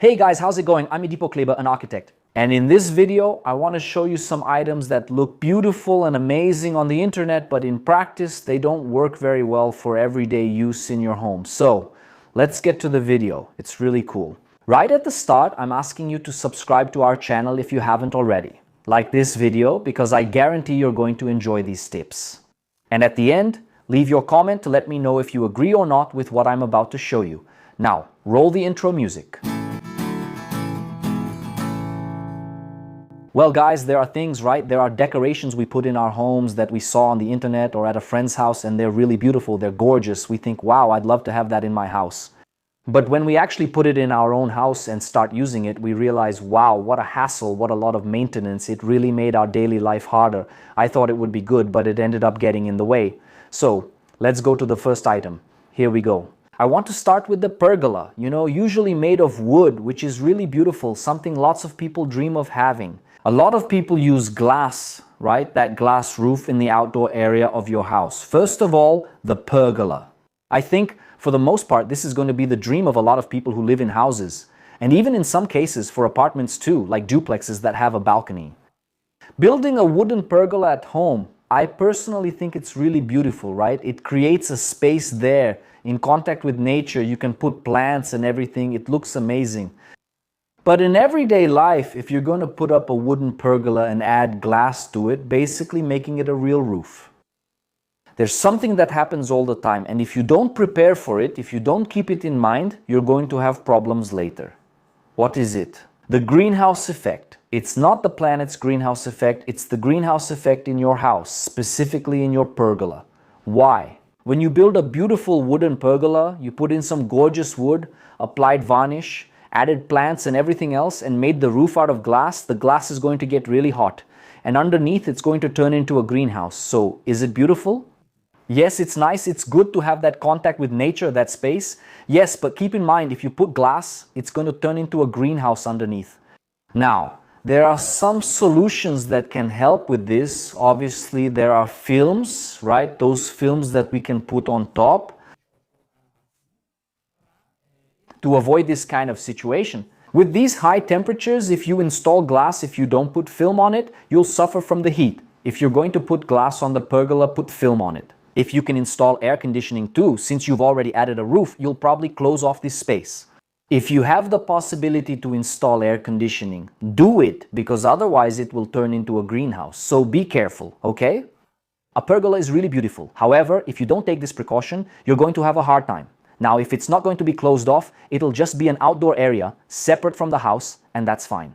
Hey guys, how's it going? I'm Edipo Kleber, an architect. And in this video, I want to show you some items that look beautiful and amazing on the internet, but in practice, they don't work very well for everyday use in your home. So let's get to the video. It's really cool. Right at the start, I'm asking you to subscribe to our channel if you haven't already. Like this video, because I guarantee you're going to enjoy these tips. And at the end, leave your comment to let me know if you agree or not with what I'm about to show you. Now, roll the intro music. Well guys, there are things, right? There are decorations we put in our homes that we saw on the internet or at a friend's house, and they're really beautiful, they're gorgeous. We think, wow, I'd love to have that in my house. But when we actually put it in our own house and start using it, we realize, wow, what a hassle, what a lot of maintenance. It really made our daily life harder. I thought it would be good, but it ended up getting in the way. So let's go to the first item. Here we go. I want to start with the pergola, usually made of wood, which is really beautiful, something lots of people dream of having. A lot of people use glass, right? That glass roof in the outdoor area of your house. First of all, the pergola. I think for the most part, this is going to be the dream of a lot of people who live in houses. And even in some cases for apartments too, like duplexes that have a balcony. Building a wooden pergola at home, I personally think it's really beautiful, right? It creates a space there in contact with nature. You can put plants and everything. It looks amazing. But in everyday life, if you're going to put up a wooden pergola and add glass to it, basically making it a real roof, there's something that happens all the time. And if you don't prepare for it, if you don't keep it in mind, you're going to have problems later. What is it? The greenhouse effect. It's not the planet's greenhouse effect. It's the greenhouse effect in your house, specifically in your pergola. Why? When you build a beautiful wooden pergola, you put in some gorgeous wood, applied varnish, added plants and everything else, and made the roof out of glass, the glass is going to get really hot. And underneath, it's going to turn into a greenhouse. So, is it beautiful? Yes, it's nice. It's good to have that contact with nature, that space. Yes, but keep in mind, if you put glass, it's going to turn into a greenhouse underneath. Now, there are some solutions that can help with this. Obviously, there are films, right? Those films that we can put on top to avoid this kind of situation. With these high temperatures, if you install glass, if you don't put film on it, you'll suffer from the heat. If you're going to put glass on the pergola, put film on it. If you can install air conditioning too, since you've already added a roof, you'll probably close off this space. If you have the possibility to install air conditioning, do it, because otherwise it will turn into a greenhouse. So be careful, okay? A pergola is really beautiful. However, if you don't take this precaution, you're going to have a hard time. Now, if it's not going to be closed off, it'll just be an outdoor area separate from the house, and that's fine.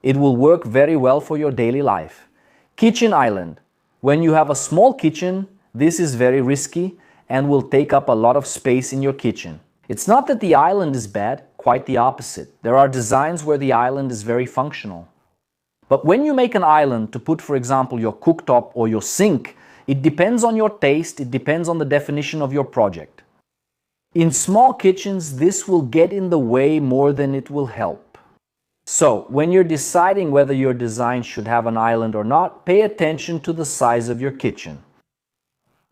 It will work very well for your daily life. Kitchen island. When you have a small kitchen, this is very risky and will take up a lot of space in your kitchen. It's not that the island is bad, quite the opposite. There are designs where the island is very functional. But when you make an island to put, for example, your cooktop or your sink, it depends on your taste, it depends on the definition of your project. In small kitchens, this will get in the way more than it will help. So, when you're deciding whether your design should have an island or not, pay attention to the size of your kitchen.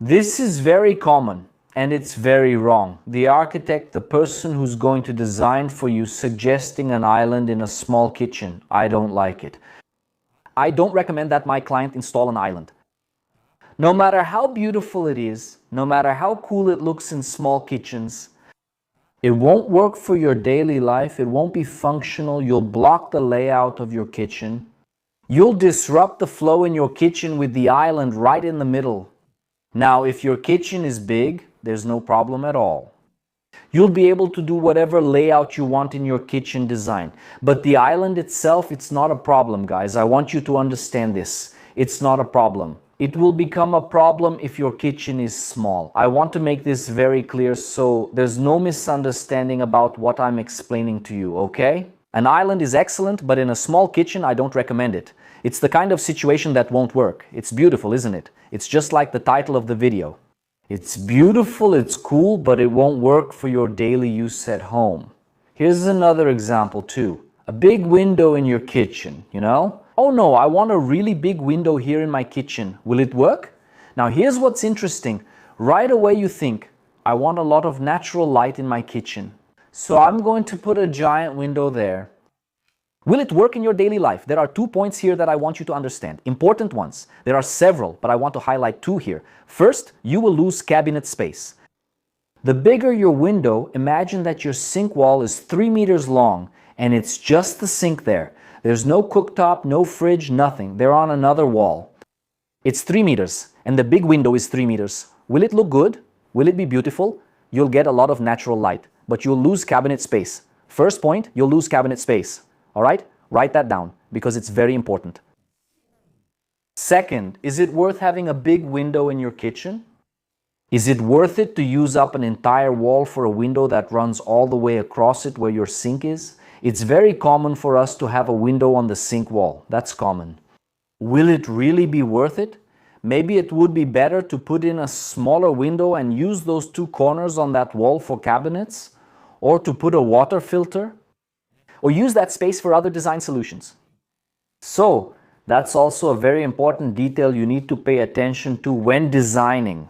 This is very common, and it's very wrong. The architect, the person who's going to design for you, suggesting an island in a small kitchen, I don't like it. I don't recommend that my client install an island. No matter how beautiful it is, no matter how cool it looks in small kitchens, it won't work for your daily life, it won't be functional, you'll block the layout of your kitchen. You'll disrupt the flow in your kitchen with the island right in the middle. Now, if your kitchen is big, there's no problem at all. You'll be able to do whatever layout you want in your kitchen design. But the island itself, it's not a problem, guys. I want you to understand this. It's not a problem. It will become a problem if your kitchen is small. I want to make this very clear so there's no misunderstanding about what I'm explaining to you, okay? An island is excellent, but in a small kitchen, I don't recommend it. It's the kind of situation that won't work. It's beautiful, isn't it? It's just like the title of the video. It's beautiful, it's cool, but it won't work for your daily use at home. Here's another example too. A big window in your kitchen, Oh no, I want a really big window here in my kitchen. Will it work? Now here's what's interesting. Right away you think, I want a lot of natural light in my kitchen. So I'm going to put a giant window there. Will it work in your daily life? There are 2 points here that I want you to understand. Important ones. There are several, but I want to highlight 2 here. First, you will lose cabinet space. The bigger your window, imagine that your sink wall is 3 meters long and it's just the sink there. There's no cooktop, no fridge, nothing. They're on another wall. It's 3 meters and the big window is 3 meters. Will it look good? Will it be beautiful? You'll get a lot of natural light, but you'll lose cabinet space. First point, you'll lose cabinet space. All right? Write that down because it's very important. Second, is it worth having a big window in your kitchen? Is it worth it to use up an entire wall for a window that runs all the way across it where your sink is? It's very common for us to have a window on the sink wall. That's common. Will it really be worth it? Maybe it would be better to put in a smaller window and use those 2 corners on that wall for cabinets, or to put a water filter, or use that space for other design solutions. So, that's also a very important detail you need to pay attention to when designing.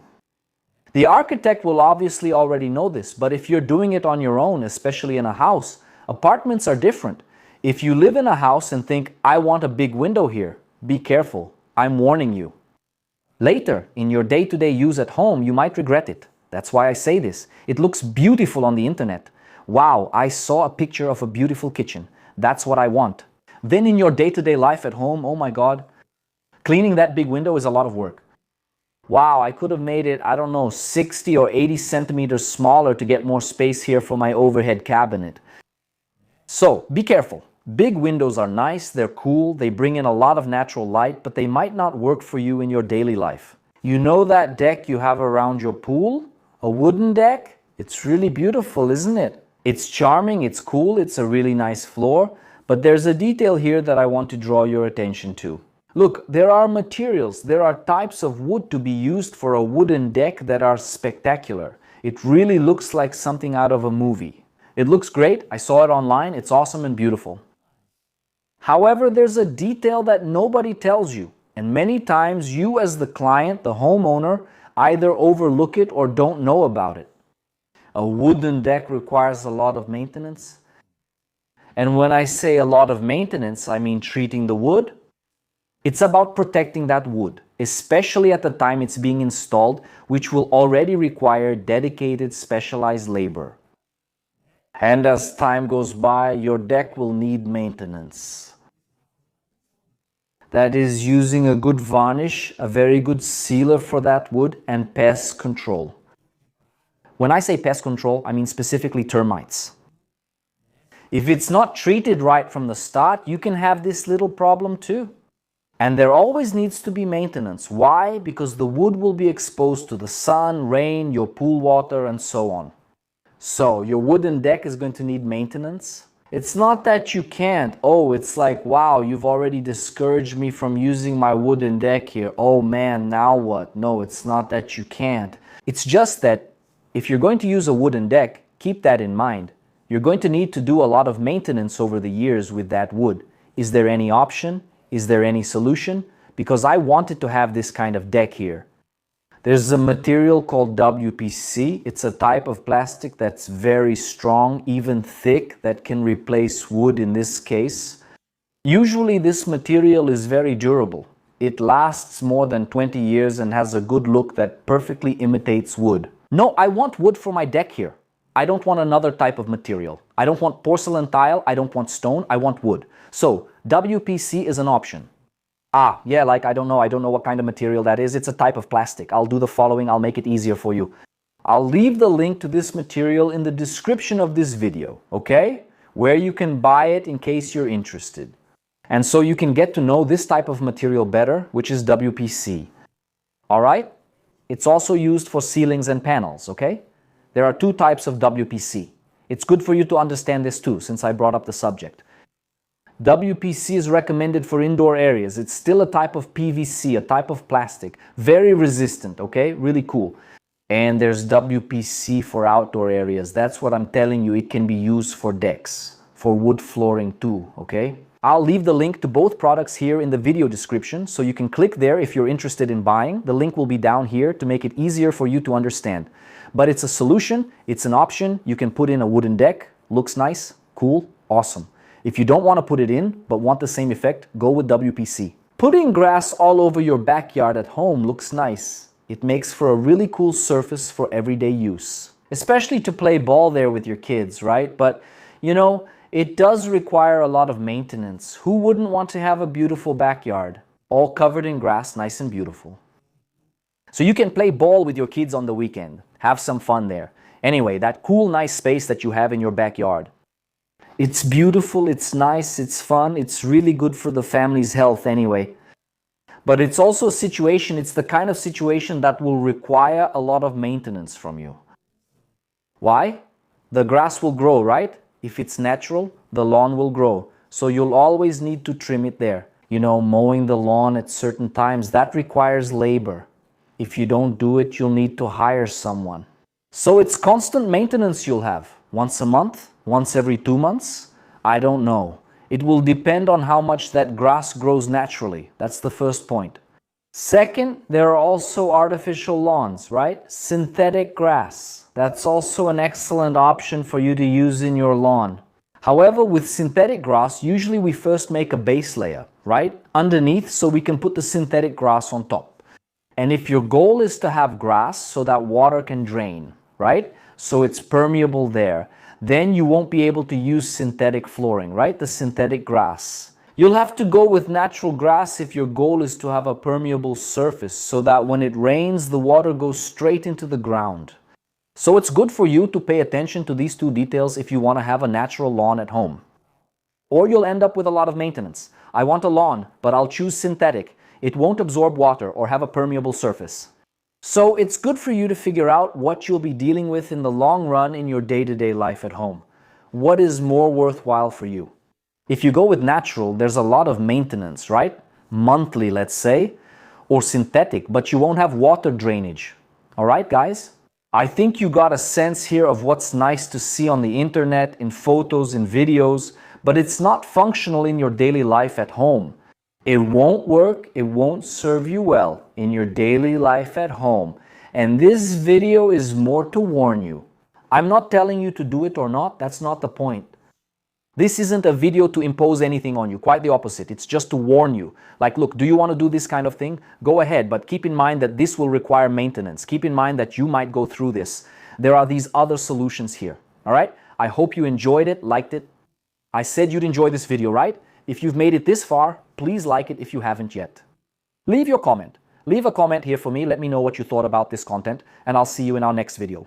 The architect will obviously already know this, but if you're doing it on your own, especially in a house, apartments are different. If you live in a house and think, I want a big window here, be careful. I'm warning you. Later, in your day-to-day use at home, you might regret it. That's why I say this. It looks beautiful on the internet. Wow, I saw a picture of a beautiful kitchen. That's what I want. Then in your day-to-day life at home, oh my God, cleaning that big window is a lot of work. Wow, I could have made it, I don't know, 60 or 80 centimeters smaller to get more space here for my overhead cabinet. So, be careful. Big windows are nice, they're cool, they bring in a lot of natural light, but they might not work for you in your daily life. You know that deck you have around your pool? A wooden deck? It's really beautiful, isn't it? It's charming, it's cool, it's a really nice floor, but there's a detail here that I want to draw your attention to. Look, there are materials, there are types of wood to be used for a wooden deck that are spectacular. It really looks like something out of a movie. It looks great, I saw it online, it's awesome and beautiful. However, there's a detail that nobody tells you, and many times you as the client, the homeowner, either overlook it or don't know about it. A wooden deck requires a lot of maintenance. And when I say a lot of maintenance, I mean treating the wood. It's about protecting that wood, especially at the time it's being installed, which will already require dedicated specialized labor. And as time goes by, your deck will need maintenance. That is using a good varnish, a very good sealer for that wood, and pest control. When I say pest control, I mean specifically termites. If it's not treated right from the start, you can have this little problem too. And there always needs to be maintenance. Why? Because the wood will be exposed to the sun, rain, your pool water, and so on. So, your wooden deck is going to need maintenance. It's not that you can't. Oh, it's like, wow, you've already discouraged me from using my wooden deck here. Oh man, now what? No, it's not that you can't. It's just that if you're going to use a wooden deck, keep that in mind. You're going to need to do a lot of maintenance over the years with that wood. Is there any option? Is there any solution? Because I wanted to have this kind of deck here. There's a material called WPC. It's a type of plastic that's very strong, even thick, that can replace wood in this case. Usually this material is very durable. It lasts more than 20 years and has a good look that perfectly imitates wood. No, I want wood for my deck here. I don't want another type of material. I don't want porcelain tile, I don't want stone, I want wood. So, WPC is an option. Yeah, like I don't know what kind of material that is. It's a type of plastic. I'll do the following, I'll make it easier for you. I'll leave the link to this material in the description of this video, okay? Where you can buy it in case you're interested. And so you can get to know this type of material better, which is WPC. Alright? It's also used for ceilings and panels, okay? There are 2 types of WPC. It's good for you to understand this too, since I brought up the subject. WPC is recommended for indoor areas. It's still a type of PVC, a type of plastic. Very resistant, okay? Really cool. And there's WPC for outdoor areas. That's what I'm telling you. It can be used for decks, for wood flooring too, okay? I'll leave the link to both products here in the video description, so you can click there if you're interested in buying. The link will be down here to make it easier for you to understand. But it's a solution, it's an option. You can put in a wooden deck, Looks nice, cool, awesome. If you don't want to put it in, but want the same effect, go with WPC. Putting grass all over your backyard at home looks nice. It makes for a really cool surface for everyday use. Especially to play ball there with your kids, right? But, you know, it does require a lot of maintenance. Who wouldn't want to have a beautiful backyard? All covered in grass, nice and beautiful. So you can play ball with your kids on the weekend. Have some fun there. Anyway, that cool, nice space that you have in your backyard. It's beautiful, it's nice, it's fun, it's really good for the family's health anyway. But it's also a situation, it's the kind of situation that will require a lot of maintenance from you. Why? The grass will grow, right? If it's natural, the lawn will grow. So you'll always need to trim it there. You know, mowing the lawn at certain times, that requires labor. If you don't do it, you'll need to hire someone. So it's constant maintenance you'll have. Once a month? Once every 2 months? I don't know. It will depend on how much that grass grows naturally. That's the first point. Second, there are also artificial lawns, right? Synthetic grass. That's also an excellent option for you to use in your lawn. However, with synthetic grass, usually we first make a base layer, right? Underneath, so we can put the synthetic grass on top. And if your goal is to have grass so that water can drain, right? So it's permeable there, then you won't be able to use synthetic flooring, right? The synthetic grass. You'll have to go with natural grass if your goal is to have a permeable surface so that when it rains, the water goes straight into the ground. So it's good for you to pay attention to these two details if you want to have a natural lawn at home. Or you'll end up with a lot of maintenance. I want a lawn, but I'll choose synthetic. It won't absorb water or have a permeable surface. So it's good for you to figure out what you'll be dealing with in the long run in your day-to-day life at home. What is more worthwhile for you? If you go with natural, there's a lot of maintenance, right? Monthly, let's say, or synthetic, but you won't have water drainage. All right, guys? I think you got a sense here of what's nice to see on the internet, in photos, in videos, but it's not functional in your daily life at home. It won't work, it won't serve you well in your daily life at home. And this video is more to warn you. I'm not telling you to do it or not, that's not the point. This isn't a video to impose anything on you, quite the opposite. It's just to warn you. Like, look, do you want to do this kind of thing? Go ahead, but keep in mind that this will require maintenance. Keep in mind that you might go through this. There are these other solutions here, all right? I hope you enjoyed it, liked it. I said you'd enjoy this video, right? If you've made it this far, please like it if you haven't yet. Leave your comment. Leave a comment here for me. Let me know what you thought about this content, and I'll see you in our next video.